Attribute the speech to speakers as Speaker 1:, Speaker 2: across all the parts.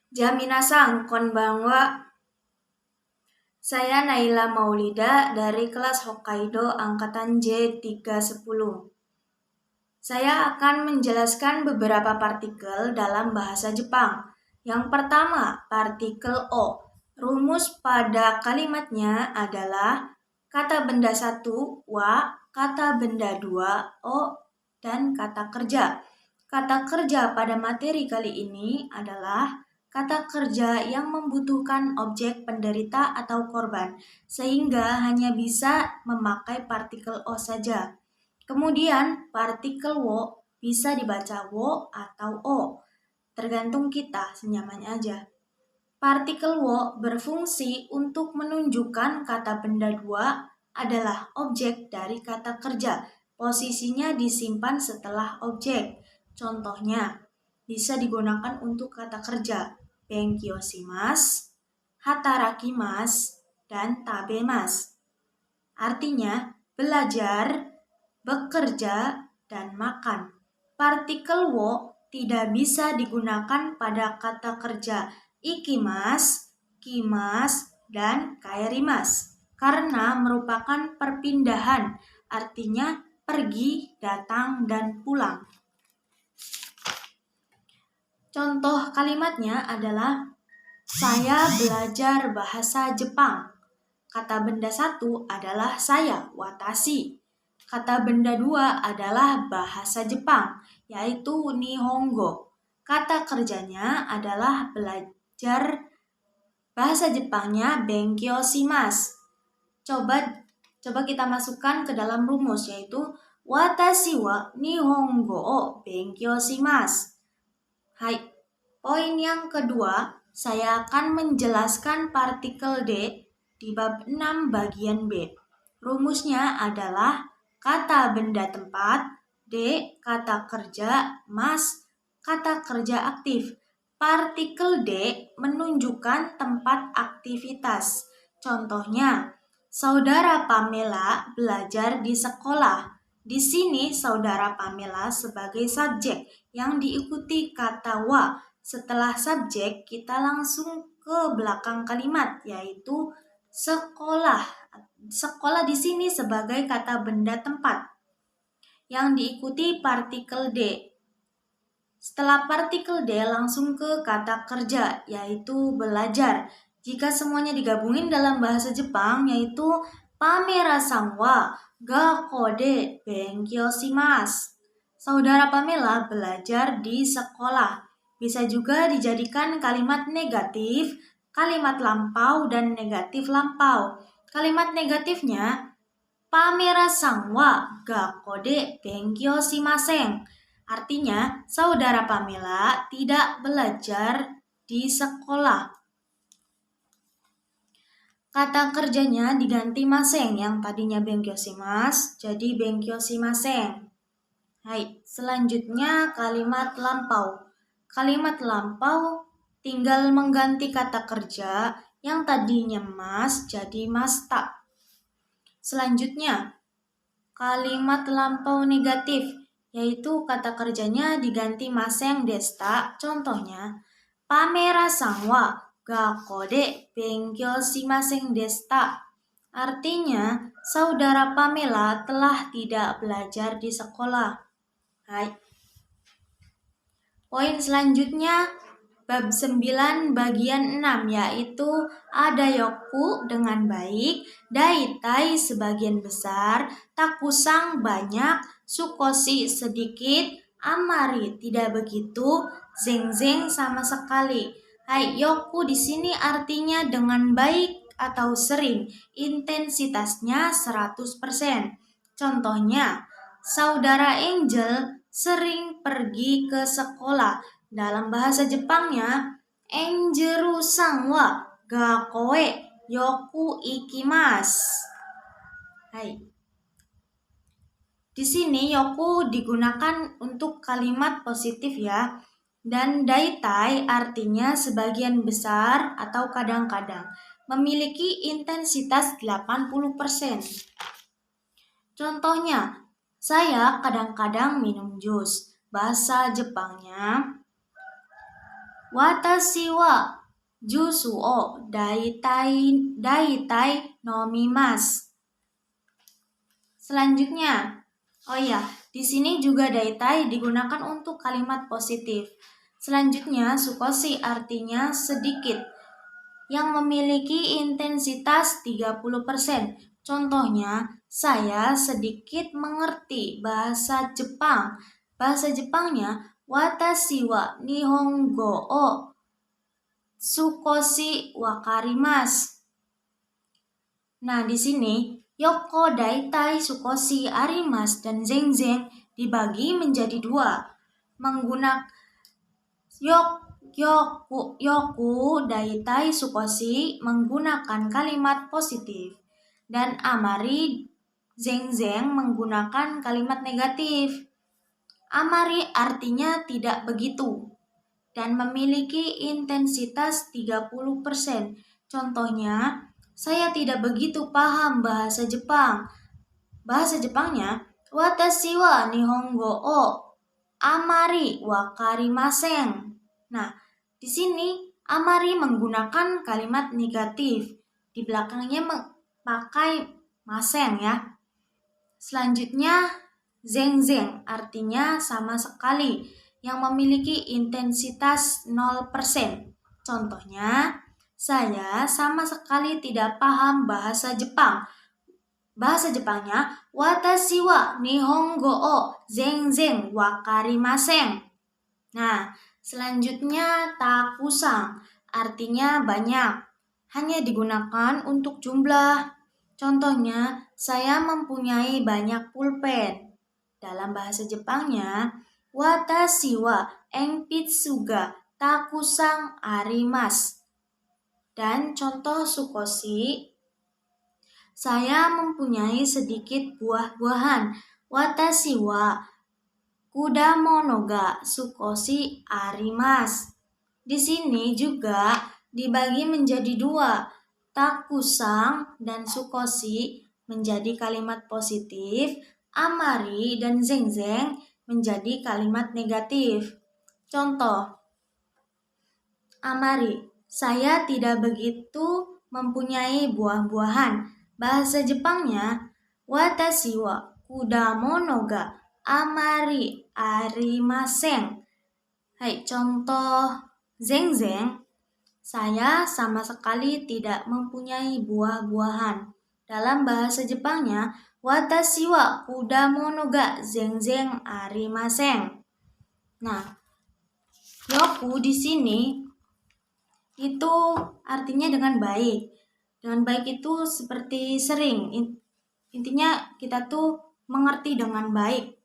Speaker 1: Jaminasan, konbanwa. Saya Naila Maulida dari kelas Hokkaido angkatan J310. Saya akan menjelaskan beberapa partikel dalam bahasa Jepang. Yang pertama, partikel O. Rumus pada kalimatnya adalah kata benda satu, wa, kata benda dua, o, dan kata kerja. Kata kerja pada materi kali ini adalah kata kerja yang membutuhkan objek penderita atau korban, sehingga hanya bisa memakai partikel O saja. Kemudian partikel wo bisa dibaca wo atau o, tergantung kita senyamannya aja. Partikel wo berfungsi untuk menunjukkan kata benda dua adalah objek dari kata kerja. Posisinya disimpan setelah objek. Contohnya, bisa digunakan untuk kata kerja benkyoshimasu, hatarakimasu, dan tabemasu. Artinya, belajar, bekerja, dan makan. Partikel wo tidak bisa digunakan pada kata kerja ikimasu, kimasu, dan kaerimasu karena merupakan perpindahan, artinya pergi, datang, dan pulang. Contoh kalimatnya adalah saya belajar bahasa Jepang. Kata benda satu adalah saya, watashi. Kata benda dua adalah bahasa Jepang, yaitu nihongo. Kata kerjanya adalah belajar bahasa Jepangnya benkyoshimasu. Coba kita masukkan ke dalam rumus, yaitu watashi wa nihongo o benkyoshimasu. Hai, poin yang kedua, saya akan menjelaskan partikel D di bab 6 bagian B. Rumusnya adalah kata benda tempat, D kata kerja, mas kata kerja aktif. Partikel D menunjukkan tempat aktivitas. Contohnya, saudara Pamela belajar di sekolah. Di sini saudara Pamela sebagai subjek yang diikuti kata wa. Setelah subjek, kita langsung ke belakang kalimat, yaitu sekolah. Sekolah di sini sebagai kata benda tempat yang diikuti partikel D. Setelah partikel D langsung ke kata kerja, yaitu belajar. Jika semuanya digabungin dalam bahasa Jepang, yaitu Pamela-san wa gakkou de benkyoshimasu. Saudara Pamela belajar di sekolah. Bisa juga dijadikan kalimat negatif, kalimat lampau, dan negatif lampau. Kalimat negatifnya, Pamela-san wa gakkou de benkyoshimasen. Artinya, saudara Pamela tidak belajar di sekolah. Kata kerjanya diganti maseng, yang tadinya benkyoshimasu jadi benkyoshimasen. Hai, selanjutnya kalimat lampau. Kalimat lampau tinggal mengganti kata kerja yang tadinya mas jadi masta. Selanjutnya, kalimat lampau negatif, yaitu kata kerjanya diganti maseng desta. Contohnya, Pamela-san wa gakkou de benkyoshimasen desta. Artinya, saudara Pamela telah tidak belajar di sekolah. Hai. Poin selanjutnya, bab 9 bagian 6, yaitu adayoku dengan baik, daitai sebagian besar, takusang banyak, sukoshi sedikit, amari tidak begitu, zengzeng sama sekali. Hai, yoku di sini artinya dengan baik atau sering, intensitasnya 100%. Contohnya, saudara Angel sering pergi ke sekolah. Dalam bahasa Jepangnya, Angeru-san wa gakkou e yoku ikimasu. Hai. Di sini yoku digunakan untuk kalimat positif ya. Dan daitai artinya sebagian besar atau kadang-kadang. Memiliki intensitas 80%. Contohnya, saya kadang-kadang minum jus. Bahasa Jepangnya, Watashi wa jusu o daitai nomimasu. Selanjutnya, oh iya, di sini juga daitai digunakan untuk kalimat positif. Selanjutnya, sukoshi artinya sedikit yang memiliki intensitas 30%. Contohnya, saya sedikit mengerti bahasa Jepang. Bahasa Jepangnya, watashi wa nihongo o sukoshi wakarimasu. Nah, di sini yoko, daitai, sukoshi, arimas, dan zengzeng dibagi menjadi dua. Menggunakan yoku, daitai, sukoshi menggunakan kalimat positif. Dan amari, zengzeng menggunakan kalimat negatif. Amari artinya tidak begitu dan memiliki intensitas 30%. Contohnya, saya tidak begitu paham bahasa Jepang. Bahasa Jepangnya, watashi wa nihongo o amari wakarimasen. Nah, di sini amari menggunakan kalimat negatif. Di belakangnya pakai masen ya. Selanjutnya, zengzeng artinya sama sekali yang memiliki intensitas 0%. Contohnya, saya sama sekali tidak paham bahasa Jepang. Bahasa Jepangnya, watashi wa nihongo o zengzeng wakarimasen. Nah, selanjutnya takusang artinya banyak, hanya digunakan untuk jumlah. Contohnya, saya mempunyai banyak pulpen. Dalam bahasa Jepangnya, watashi wa enpitsu ga takusang arimasu. Dan contoh sukoshi, saya mempunyai sedikit buah-buahan. Watashi wa kudamono ga sukoshi arimasu. Di sini juga dibagi menjadi dua. Takusang dan sukoshi menjadi kalimat positif, amari dan zengzeng menjadi kalimat negatif. Contoh, amari, saya tidak begitu mempunyai buah-buahan. Bahasa Jepangnya, watashi wa kudamono ga amari arimasen. Hai, contoh zengzeng, saya sama sekali tidak mempunyai buah-buahan. Dalam bahasa Jepangnya, watashi wa kudamono ga zengzeng arimasen. Nah, yoku di sini itu artinya dengan baik. Dengan baik itu seperti sering. Intinya kita tuh mengerti dengan baik.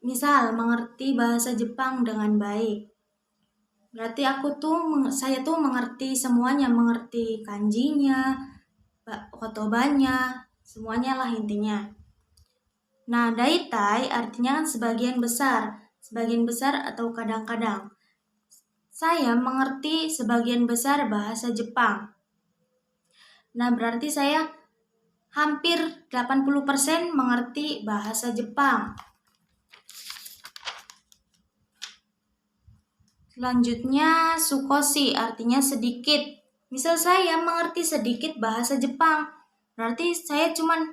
Speaker 1: Misal mengerti bahasa Jepang dengan baik. Berarti saya tuh mengerti semuanya, mengerti kanjinya, kotobanya, semuanya lah intinya. Nah, daitai artinya kan sebagian besar atau kadang-kadang. Saya mengerti sebagian besar bahasa Jepang. Nah, berarti saya hampir 80% mengerti bahasa Jepang. Selanjutnya, sukoshi artinya sedikit. Misal saya mengerti sedikit bahasa Jepang, berarti saya cuman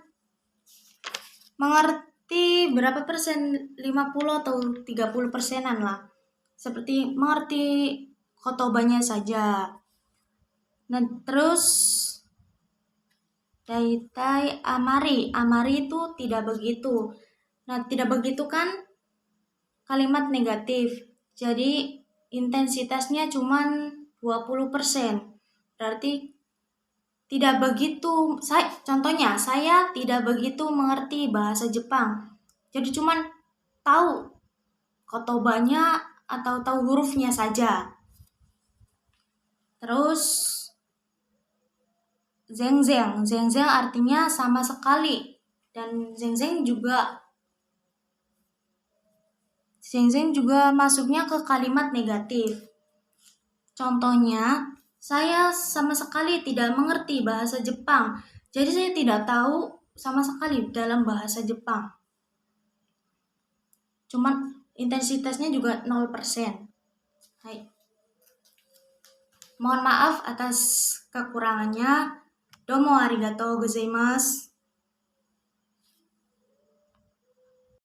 Speaker 1: mengerti berapa persen? 50 atau 30%-an lah. Seperti mengerti kotobanya saja. Nah, terus daitai amari. Amari itu tidak begitu. Nah, tidak begitu kan kalimat negatif. Jadi intensitasnya cuma 20%. Berarti tidak begitu. Contohnya, saya tidak begitu mengerti bahasa Jepang. Jadi cuma tahu kotobanya atau tahu hurufnya saja. Terus zengzeng. Zengzeng artinya sama sekali. Dan zengzeng juga masuknya ke kalimat negatif. Contohnya, saya sama sekali tidak mengerti bahasa Jepang. Jadi saya tidak tahu sama sekali dalam bahasa Jepang. Cuman intensitasnya juga 0%. Hai. Mohon maaf atas kekurangannya. Domo arigatou gozaimasu.